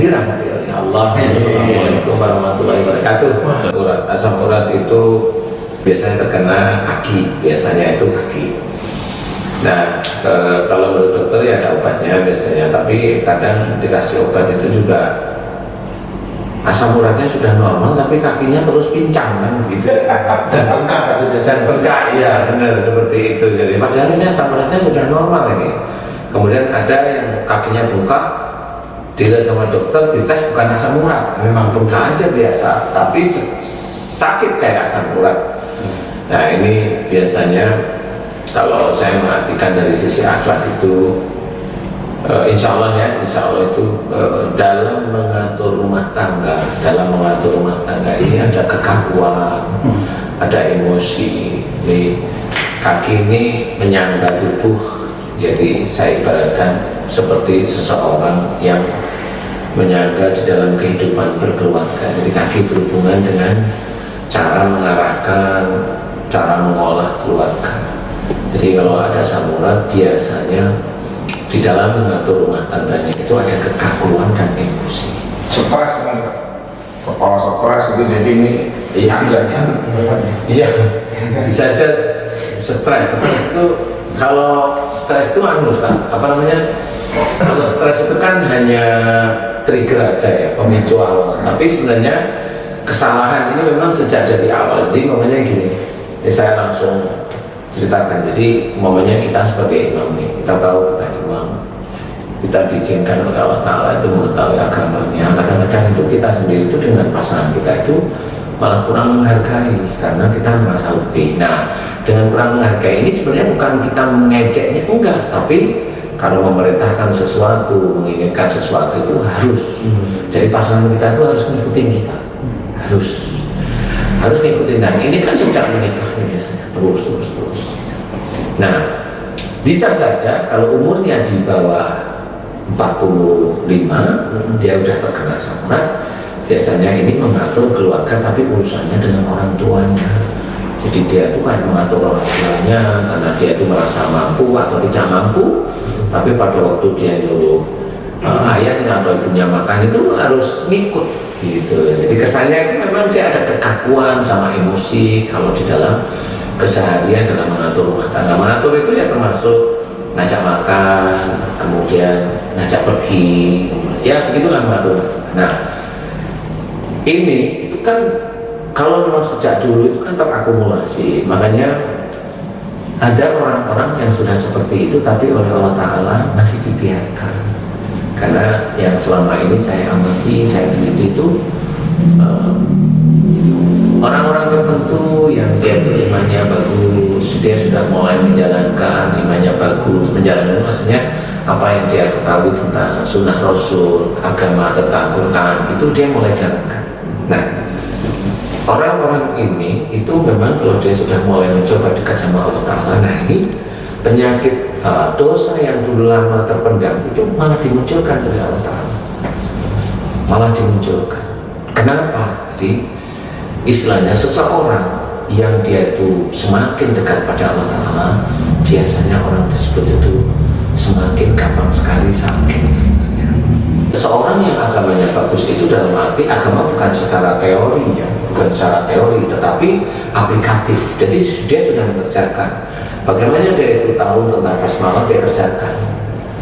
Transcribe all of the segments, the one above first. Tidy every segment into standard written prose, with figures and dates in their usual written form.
dirahmati oleh Allah. Assalamualaikum warahmatullahi wabarakatuh. Asam urat itu biasanya terkena kaki, biasanya itu kaki. Nah, kalau menurut dokter ya ada obatnya biasanya, tapi kadang dikasih obat itu juga asam uratnya sudah normal tapi kakinya terus pincang kan gitu ya. Dan bengkak, ya benar seperti itu. Jadi padahal ini asam uratnya sudah normal ini. Kemudian ada yang kakinya bengkak, dilihat sama dokter, dites bukan asam urat, memang bengkak aja biasa, tapi sakit kayak asam urat. Nah ini biasanya kalau saya mengartikan dari sisi akhlak itu, insya Allah ya, insya Allah itu dalam mengatur rumah tangga, ini ada kekakuan, ada emosi. Ini kaki ini menyangga tubuh, jadi saya ibaratkan seperti seseorang yang menyangga di dalam kehidupan berkeluarga. Jadi kaki berhubungan dengan cara mengarahkan, cara mengolah keluarga. Jadi kalau ada asam urat biasanya di dalam mengatur rumah tangganya itu ada kekakuan dan emosi. Stres kan, kepala stres gitu, jadi ini iya bisanya, iya bisa aja stres itu. Kalau stres itu apa namanya, kalau stres itu kan hanya trigger aja ya, pemicu awal, tapi sebenarnya kesalahan ini memang sejak dari awal. Jadi momennya gini ya, saya langsung ceritakan. Jadi momennya kita sebagai imam nih, kita tahu kita imam, kita diizinkan oleh Allah Ta'ala itu mengetahui agamanya. Kadang-kadang itu kita sendiri itu dengan pasangan kita itu malah kurang menghargai karena kita merasa lebih. Nah, dengan kurang menghargai ini sebenarnya bukan kita mengejeknya, enggak, tapi kalau memerintahkan sesuatu, menginginkan sesuatu itu harus. Jadi pasangan kita itu harus ngikutin kita, harus ngikutin. Dan ini kan sejak menikah biasanya terus. Nah, bisa saja kalau umurnya di bawah 45 dia udah terkena asam urat. Biasanya ini mengatur keluarga tapi urusannya dengan orang tuanya. Jadi dia itu kan mengatur orang tuanya karena dia itu merasa mampu atau tidak mampu, tapi pada waktu dia nyuruh ayahnya atau ibunya makan itu harus ngikut gitu. Jadi kesannya itu memang dia ada kekakuan sama emosi kalau di dalam keseharian dalam mengatur rumah tangga. Mengatur itu ya termasuk ngajak makan, kemudian ngajak pergi, ya begitulah mengatur. Nah ini itu kan kalau memang sejak dulu itu kan terakumulasi, makanya ada orang-orang yang sudah seperti itu tapi oleh Allah Ta'ala masih dibiarkan. Karena yang selama ini saya amati, saya teliti itu orang-orang tertentu yang dia imannya bagus, dia sudah mulai menjalankan imannya bagus. Menjalankan maksudnya apa yang dia ketahui tentang sunnah Rasul, agama, tentang Quran, itu dia mulai jalankan. Nah, orang-orang ini itu memang kalau dia sudah mulai mencoba dekat sama Allah Ta'ala, nah ini penyakit dosa yang dulu lama terpendam itu malah dimunculkan oleh Allah Ta'ala, malah dimunculkan. Kenapa? Jadi istilahnya seseorang yang dia itu semakin dekat pada Allah Ta'ala, biasanya orang tersebut itu semakin gampang sekali sakit sebenarnya. Seorang yang agamanya bagus itu dalam arti agama bukan secara teori ya, bukan secara teori tetapi aplikatif. Jadi dia sudah mengerjakan. Bagaimana dia itu tahu tentang basmalah, dia kerjakan.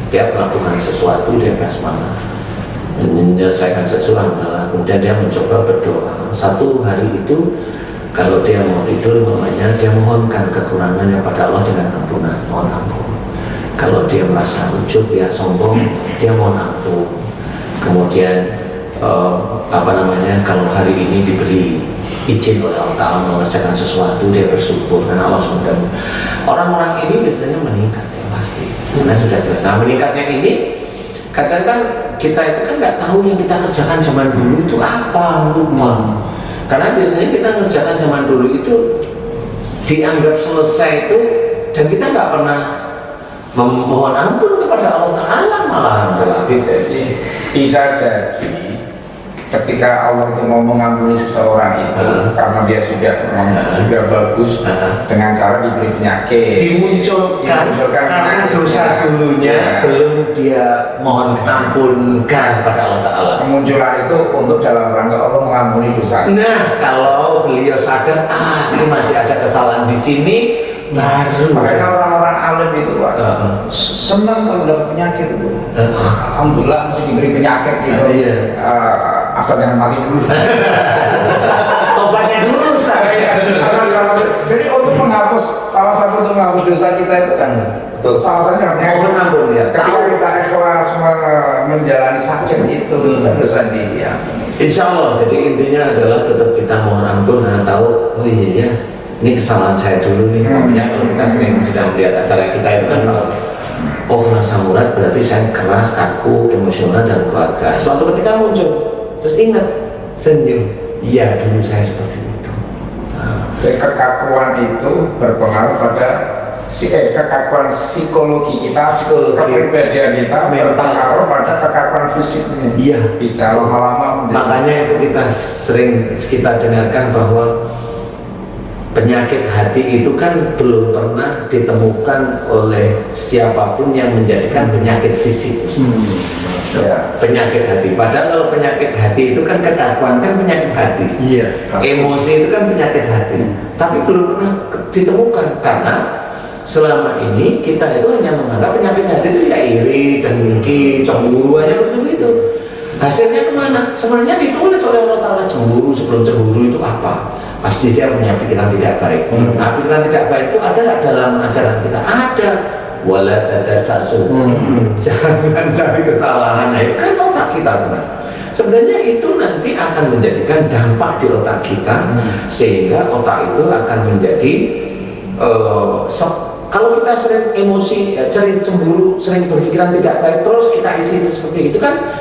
Dia melakukan sesuatu, dia basmalah, menyelesaikan sesuatu, kemudian dia mencoba berdoa. Satu hari itu kalau dia mau tidur, namanya dia mohonkan kekurangannya pada Allah dengan ampunan, mohon ampun. Kalau dia merasa ujub, dia sombong, dia mohon ampun. Kemudian kalau hari ini diberi izin oleh Allah Ta'ala mengerjakan sesuatu, dia bersyukur karena Allah sudah. Orang-orang ini biasanya meningkat ya pasti, karena sudah selesai. Meningkatnya ini kadang kan kita itu kan nggak tahu yang kita kerjakan zaman dulu itu apa, lupa. Karena biasanya kita ngerjakan zaman dulu itu dianggap selesai itu, dan kita nggak pernah memohon ampun kepada Allah Ta'ala, malah berarti jadi bisa jadi ketika Allah itu mau mengampuni seseorang itu karena dia sudah bagus dengan cara diberi penyakit, dimunculkan karena penyakit. dosa dulunya belum dia mohon ampunkan pada Allah Ta'ala. Kemunculan itu untuk dalam rangka Allah mengampuni dosa. Nah, kalau beliau sadar, ini masih ada kesalahan di sini, baru. Makanya orang-orang alim itu Pak, senang kalau dapat penyakit itu. Alhamdulillah masih diberi penyakit gitu. Iya. Asal jangan mati dulu. Tobatnya dulu saya. Jadi untuk menghapus, salah satu untuk menghapus dosa kita itu kan, salah satunya Mohon ampun ya. ketika kita ikhlas menjalani sakit itu dosa dia. Insya Allah, jadi intinya adalah tetap kita mohon ampun karena tahu, oh iya ya, ini kesalahan saya dulu nih. Makanya kalau kita sering sudah melihat acara kita itu kan tahu, oh rasa murad berarti saya keras, kaku, emosional dan keluarga. Suatu ketika muncul, terus ingat, senyum, iya dulu saya seperti itu. Jadi kekakuan itu berpengaruh pada kekakuan psikologi kita, kepribadian kita berpengaruh pada kekakuan fisiknya. Iya. Bisa lama-lama menjadi. Makanya itu kita dengarkan bahwa penyakit hati itu kan belum pernah ditemukan oleh siapapun yang menjadikan penyakit fisik. Ya. Penyakit hati. Padahal kalau penyakit hati itu kan kekakuan kan penyakit hati. Iya. Emosi itu kan penyakit hati. Tapi belum pernah ditemukan karena selama ini kita itu hanya menganggap penyakit hati itu ya iri, dengki, cemburu aja begitu. Hasilnya kemana? Sebenarnya ditulis oleh Allah Ta'ala cemburu. Sebelum cemburu itu apa? Pasti dia punya pikiran tidak baik. Nah, pikiran tidak baik itu ada dalam ajaran kita. Ada. Wala tajassasu. Jangan cari kesalahan. Nah, itu kan otak kita benar. Sebenarnya itu nanti akan menjadikan dampak di otak kita sehingga otak itu akan menjadi kalau kita sering emosi, sering cemburu, sering berpikiran tidak baik terus kita isi itu seperti itu kan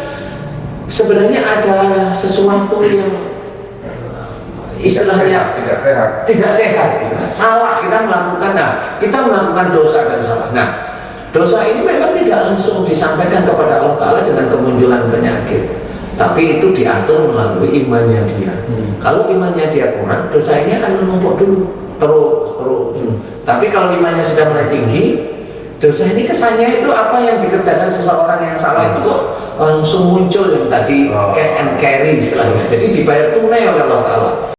sebenarnya ada sesuatu yang istilahnya tidak sehat istilah. Salah kita melakukan, kita melakukan dosa dan salah. Nah, dosa ini memang tidak langsung disampaikan kepada Allah Ta'ala dengan kemunculan penyakit, tapi itu diatur melalui imannya dia. Kalau imannya dia kurang, dosa ini akan menumpuk dulu terus. Tapi kalau imannya sudah mulai tinggi, dosa ini kesannya itu apa yang dikerjakan seseorang yang salah itu kok langsung muncul yang tadi cash and carry istilahnya. Jadi dibayar tunai oleh Allah Ta'ala.